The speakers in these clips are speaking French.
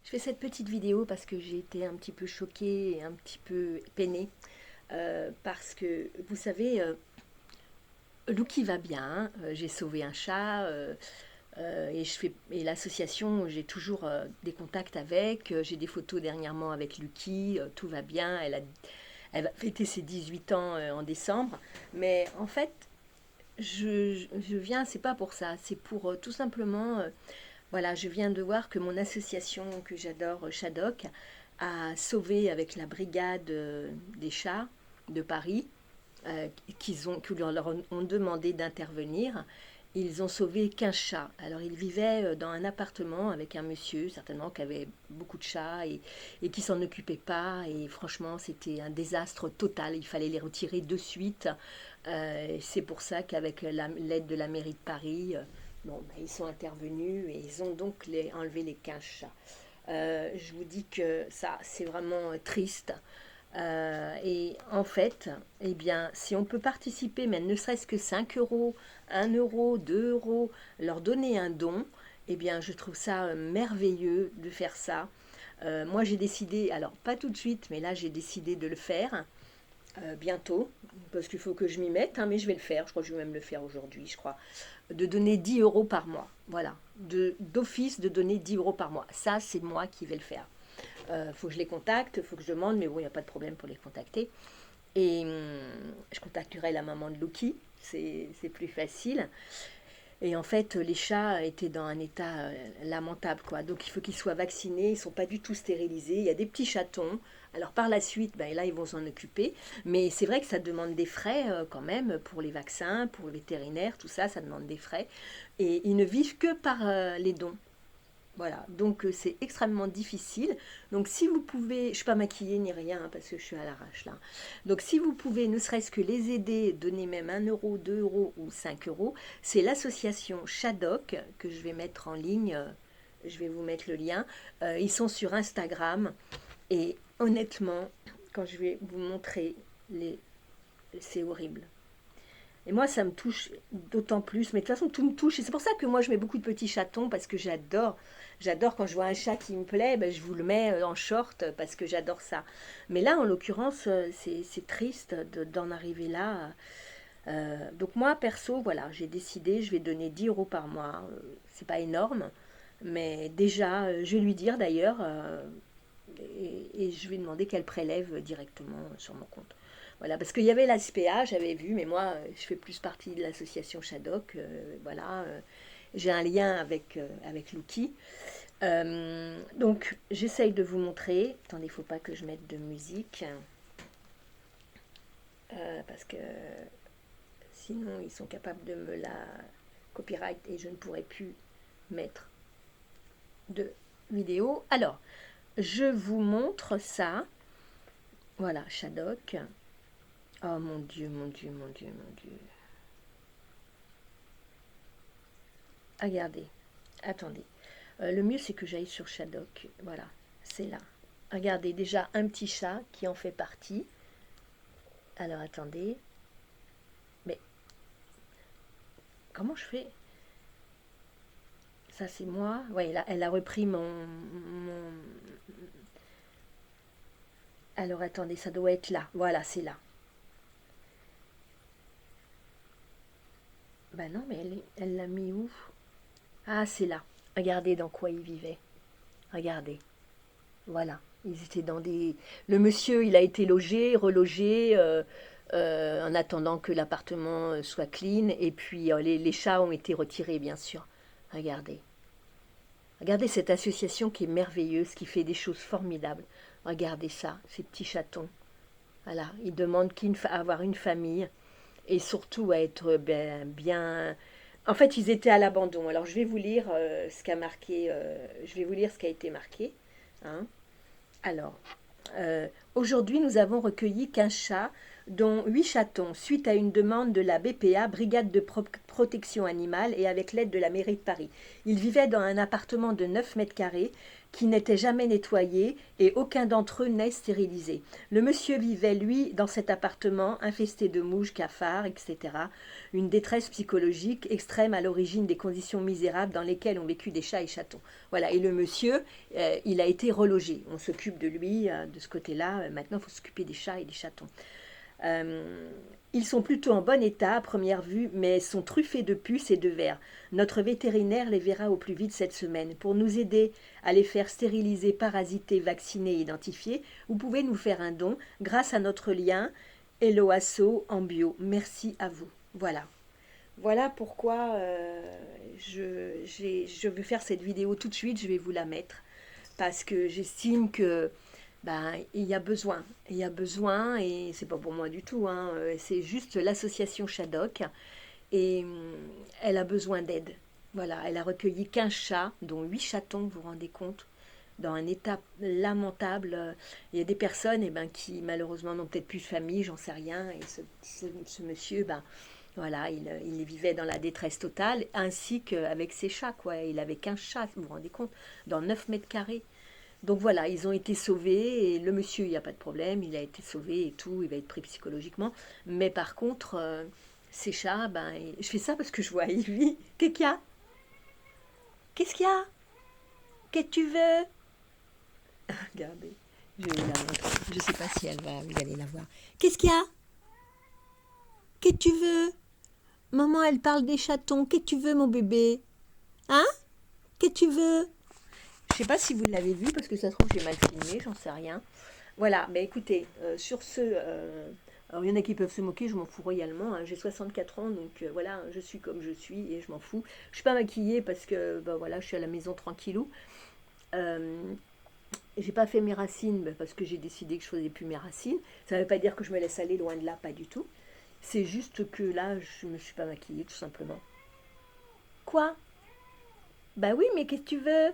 Je fais cette petite vidéo parce que j'ai été un petit peu choquée et un petit peu peinée. Parce que, vous savez, Lucky va bien, j'ai sauvé un chat, et l'association, j'ai toujours des contacts avec, j'ai des photos dernièrement avec Lucky, tout va bien, elle va fêter ses 18 ans en décembre. Mais en fait, je viens, c'est pas pour ça, c'est pour tout simplement voilà, je viens de voir que mon association que j'adore, Shadok, a sauvé avec la brigade des chats de Paris, qui leur ont demandé d'intervenir. Ils ont sauvé 15 chats. Alors ils vivaient dans un appartement avec un monsieur, certainement, qui avait beaucoup de chats et qui s'en occupait pas. Et franchement, c'était un désastre total. Il fallait les retirer de suite. C'est pour ça qu'avec l'aide de la mairie de Paris, bon, ben, ils sont intervenus et ils ont donc enlevé les 15 chats. Je vous dis que ça, c'est vraiment triste. Et en fait, eh bien, si on peut participer, mais ne serait-ce que 5 euros, 1 euro, 2 euros, leur donner un don, eh bien, je trouve ça merveilleux de faire ça. Moi, j'ai décidé, alors pas tout de suite, mais là, j'ai décidé de le faire bientôt, parce qu'il faut que je m'y mette, hein, mais je vais le faire. Je crois que je vais même le faire aujourd'hui, je crois. De donner 10 euros par mois. Voilà. D'office, de donner 10 euros par mois. Ça, c'est moi qui vais le faire. Faut que je les contacte, faut que je demande, mais bon, il n'y a pas de problème pour les contacter. Et je contacterai la maman de Lucky, c'est plus facile. Et en fait, les chats étaient dans un état lamentable, quoi. Donc il faut qu'ils soient vaccinés, ils ne sont pas du tout stérilisés. Il y a des petits chatons. Alors par la suite, ben, là, ils vont s'en occuper. Mais c'est vrai que ça demande des frais quand même pour les vaccins, pour le vétérinaire, tout ça, ça demande des frais. Et ils ne vivent que par les dons. Voilà, donc c'est extrêmement difficile. Donc si vous pouvez, je ne suis pas maquillée ni rien hein, parce que je suis à l'arrache là. Donc si vous pouvez ne serait-ce que les aider, donner même 1 euro, 2 euros ou 5 euros, c'est l'association Shadok que je vais mettre en ligne. Je vais vous mettre le lien. Ils sont sur Instagram et honnêtement, quand je vais vous montrer les, c'est horrible. Et moi, ça me touche d'autant plus. Mais de toute façon, tout me touche. Et c'est pour ça que moi, je mets beaucoup de petits chatons parce que j'adore. J'adore quand je vois un chat qui me plaît, ben, je vous le mets en short parce que j'adore ça. Mais là, en l'occurrence, c'est triste d'en arriver là. Donc moi, perso, voilà, j'ai décidé, je vais donner 10 euros par mois. C'est pas énorme, mais déjà, je vais lui dire d'ailleurs, et je vais demander qu'elle prélève directement sur mon compte. Voilà, parce qu'il y avait la SPA, j'avais vu, mais moi, je fais plus partie de l'association Shadok. Voilà, j'ai un lien avec Lucky. Donc, j'essaye de vous montrer. Attendez, il ne faut pas que je mette de musique. Parce que sinon, ils sont capables de me la copyright et je ne pourrai plus mettre de vidéo. Alors, je vous montre ça. Voilà, Shadok. Oh mon Dieu, mon Dieu, mon Dieu, mon Dieu. Regardez, attendez. Le mieux, c'est que j'aille sur Shadok. Voilà, c'est là. Regardez, déjà un petit chat qui en fait partie. Alors, attendez. Mais comment je fais? Ça, c'est moi. Oui, là, elle a repris mon... Alors, attendez, ça doit être là. Voilà, c'est là. Ben non, mais elle l'a mis où? Ah, c'est là. Regardez dans quoi il vivait. Regardez. Voilà. Ils étaient dans des... Le monsieur, il a été logé, relogé, en attendant que l'appartement soit clean. Et puis, les chats ont été retirés, bien sûr. Regardez. Regardez cette association qui est merveilleuse, qui fait des choses formidables. Regardez ça, ces petits chatons. Voilà. Ils demandent à avoir une famille et surtout à être bien... En fait, ils étaient à l'abandon. Alors, je vais vous lire ce qu'a marqué... je vais vous lire ce qui a été marqué. Hein. Alors, aujourd'hui, nous avons recueilli 15 chats, dont 8 chatons, suite à une demande de la BPA, Brigade de protection animale, et avec l'aide de la mairie de Paris. Ils vivaient dans un appartement de 9 mètres carrés, qui n'étaient jamais nettoyés et aucun d'entre eux n'est stérilisé. Le monsieur vivait, lui, dans cet appartement infesté de mouches, cafards, etc. Une détresse psychologique extrême à l'origine des conditions misérables dans lesquelles ont vécu des chats et chatons. Voilà, et le monsieur, il a été relogé. On s'occupe de lui de ce côté-là. Maintenant, il faut s'occuper des chats et des chatons. Ils sont plutôt en bon état à première vue, mais sont truffés de puces et de vers. Notre vétérinaire les verra au plus vite cette semaine. Pour nous aider à les faire stériliser, parasiter, vacciner et identifier, vous pouvez nous faire un don grâce à notre lien Helloasso en bio. Merci à vous. Voilà. Voilà pourquoi je veux faire cette vidéo tout de suite. Je vais vous la mettre parce que j'estime que il y a besoin. Il y a besoin, et c'est pas pour moi du tout, hein, c'est juste l'association Shadok, et elle a besoin d'aide. Voilà, elle a recueilli 15 chats, dont 8 chatons, vous vous rendez compte, dans un état lamentable. Il y a des personnes qui malheureusement n'ont peut-être plus de famille, j'en sais rien, et ce monsieur, voilà, il vivait dans la détresse totale, ainsi qu'avec ses chats, quoi. Il avait 15 chats, vous vous rendez compte, dans 9 mètres carrés. Donc voilà, ils ont été sauvés, et le monsieur, il n'y a pas de problème, il a été sauvé et tout, il va être pris psychologiquement. Mais par contre, ces chats, je fais ça parce que je vois Ivy. Qu'est-ce qu'il y a? Qu'est-ce qu'il y a? Qu'est-ce que tu veux? Regardez, je vais vous la montrer. Je ne sais pas si vous allez la voir. Qu'est-ce qu'il y a? Qu'est-ce que tu veux? Maman, elle parle des chatons. Qu'est-ce que tu veux, mon bébé? Hein? Qu'est-ce que tu veux? Je ne sais pas si vous l'avez vu, parce que ça se trouve j'ai mal filmé, j'en sais rien. Voilà, mais écoutez, sur ce, alors il y en a qui peuvent se moquer, je m'en fous royalement, hein. J'ai 64 ans, donc voilà, je suis comme je suis et je m'en fous. Je ne suis pas maquillée parce que voilà, je suis à la maison tranquillou. J'ai pas fait mes racines parce que j'ai décidé que je faisais plus mes racines. Ça ne veut pas dire que je me laisse aller, loin de là, pas du tout. C'est juste que là, je ne me suis pas maquillée, tout simplement. Quoi? Bah oui, mais qu'est-ce que tu veux?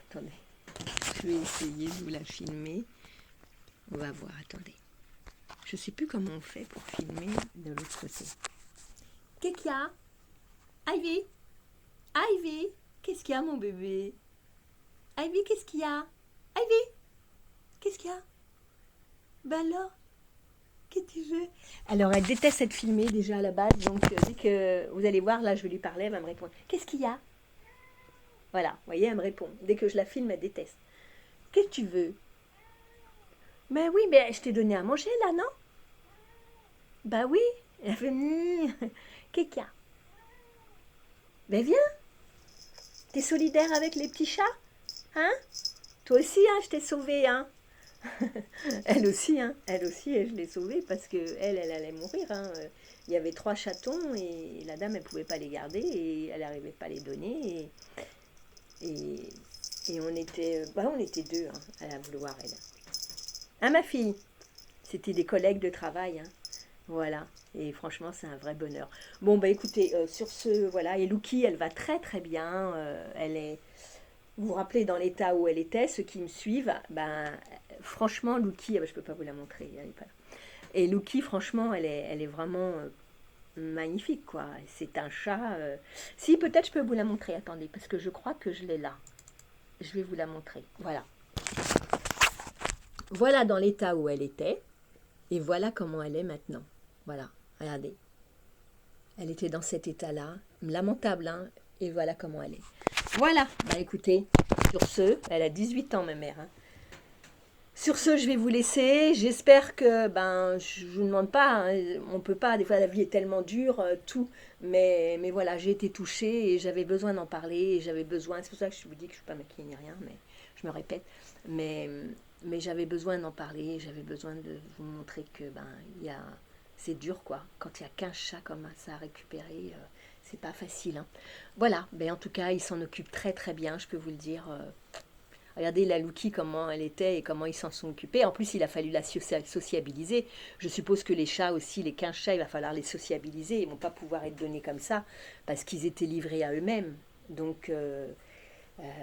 Attendez, je vais essayer de vous la filmer. On va voir, attendez. Je sais plus comment on fait pour filmer de l'autre côté. Qu'est-ce qu'il y a? Ivy? Ivy? Qu'est-ce qu'il y a, mon bébé? Ivy, qu'est-ce qu'il y a? Ivy? Qu'est-ce qu'il y a? Alors? Qu'est-ce que tu veux? Alors, elle déteste être filmée déjà à la base, donc dès que vous allez voir, là, je vais lui parler, elle va me répondre. Qu'est-ce qu'il y a? Voilà, vous voyez, elle me répond. Dès que je la filme, elle déteste. Qu'est-ce que tu veux? Mais oui, mais je t'ai donné à manger là, non? Bah oui. Elle fait qu'est-ce qu'il y a? Ben viens. T'es solidaire avec les petits chats? Hein? Toi aussi, hein, je t'ai sauvée, hein? Elle aussi, je l'ai sauvée parce que elle allait mourir, hein. Il y avait 3 chatons et la dame, elle pouvait pas les garder et elle n'arrivait pas à les donner. Et on était 2 hein, à la vouloir, elle. Hein, ma fille? C'était des collègues de travail, hein. Voilà. Et franchement, c'est un vrai bonheur. Bon, écoutez, sur ce, voilà. Et Lucky, elle va très très bien. Elle est, vous vous rappelez dans l'état où elle était, ceux qui me suivent, franchement, Lucky, je peux pas vous la montrer, elle est pas là. Et Lucky, franchement, elle est vraiment magnifique, quoi. C'est un chat. Si, peut-être je peux vous la montrer. Attendez, parce que je crois que je l'ai là. Je vais vous la montrer. Voilà. Voilà dans l'état où elle était. Et voilà comment elle est maintenant. Voilà, regardez. Elle était dans cet état-là. Lamentable, hein. Et voilà comment elle est. Voilà. Écoutez, sur ce, elle a 18 ans, ma mère, hein. Sur ce, je vais vous laisser. J'espère que, je vous demande pas, hein, on peut pas, des fois la vie est tellement dure, tout. Mais voilà, j'ai été touchée et j'avais besoin d'en parler. Et j'avais besoin, c'est pour ça que je vous dis que je ne suis pas maquillée ni rien, mais je me répète. Mais j'avais besoin d'en parler, j'avais besoin de vous montrer que, c'est dur, quoi. Quand il y a 15 chats comme ça à récupérer, c'est pas facile, hein. Voilà, en tout cas, il s'en occupe très très bien, je peux vous le dire. Regardez la Lucky, comment elle était et comment ils s'en sont occupés. En plus, il a fallu la sociabiliser. Je suppose que les chats aussi, les 15 chats, il va falloir les sociabiliser. Ils ne vont pas pouvoir être donnés comme ça parce qu'ils étaient livrés à eux-mêmes. Donc,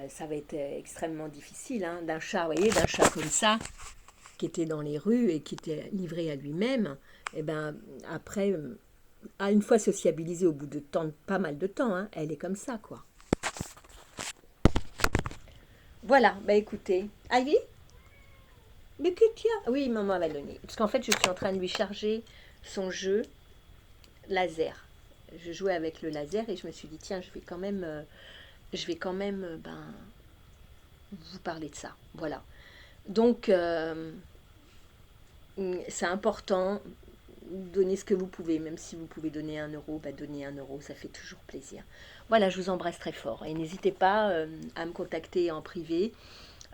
ça va être extrêmement difficile, hein, d'un chat, vous voyez, d'un chat comme ça, qui était dans les rues et qui était livré à lui-même. Et après, à une fois sociabilisée au bout de pas mal de temps, hein, elle est comme ça, quoi. Voilà, bah écoutez. Ivy? Mais que tu as? Oui, maman va le donner. Parce qu'en fait, je suis en train de lui charger son jeu laser. Je jouais avec le laser et je me suis dit, tiens, je vais quand même ben, vous parler de ça. Voilà. Donc, c'est important. Donnez ce que vous pouvez, même si vous pouvez donner 1 euro, bah donnez 1 euro, ça fait toujours plaisir. Voilà, je vous embrasse très fort et n'hésitez pas à me contacter en privé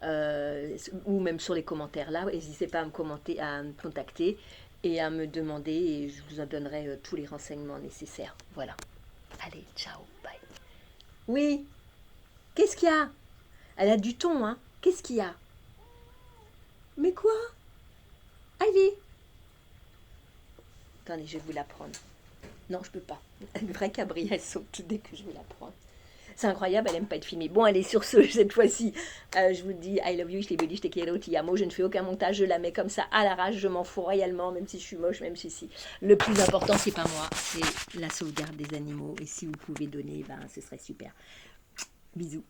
ou même sur les commentaires là, n'hésitez pas à me commenter, à me contacter et à me demander et je vous en donnerai tous les renseignements nécessaires. Voilà. Allez, ciao, bye. Oui, qu'est-ce qu'il y a? Elle a du ton, hein? Qu'est-ce qu'il y a? Mais quoi? Ivy? Attendez, je vais vous la prendre. Non, je peux pas. Une vraie cabri, elle saute dès que je vais la prendre. C'est incroyable, elle aime pas être filmée. Bon, allez, sur ce, cette fois-ci, je vous dis I love you, je t'ai dit, je t'ai quiero, ti amo. Je ne fais aucun montage, je la mets comme ça à l'arrache, je m'en fous royalement, même si je suis moche, même si. Le plus important, c'est pas moi, c'est la sauvegarde des animaux. Et si vous pouvez donner, ben, ce serait super. Bisous.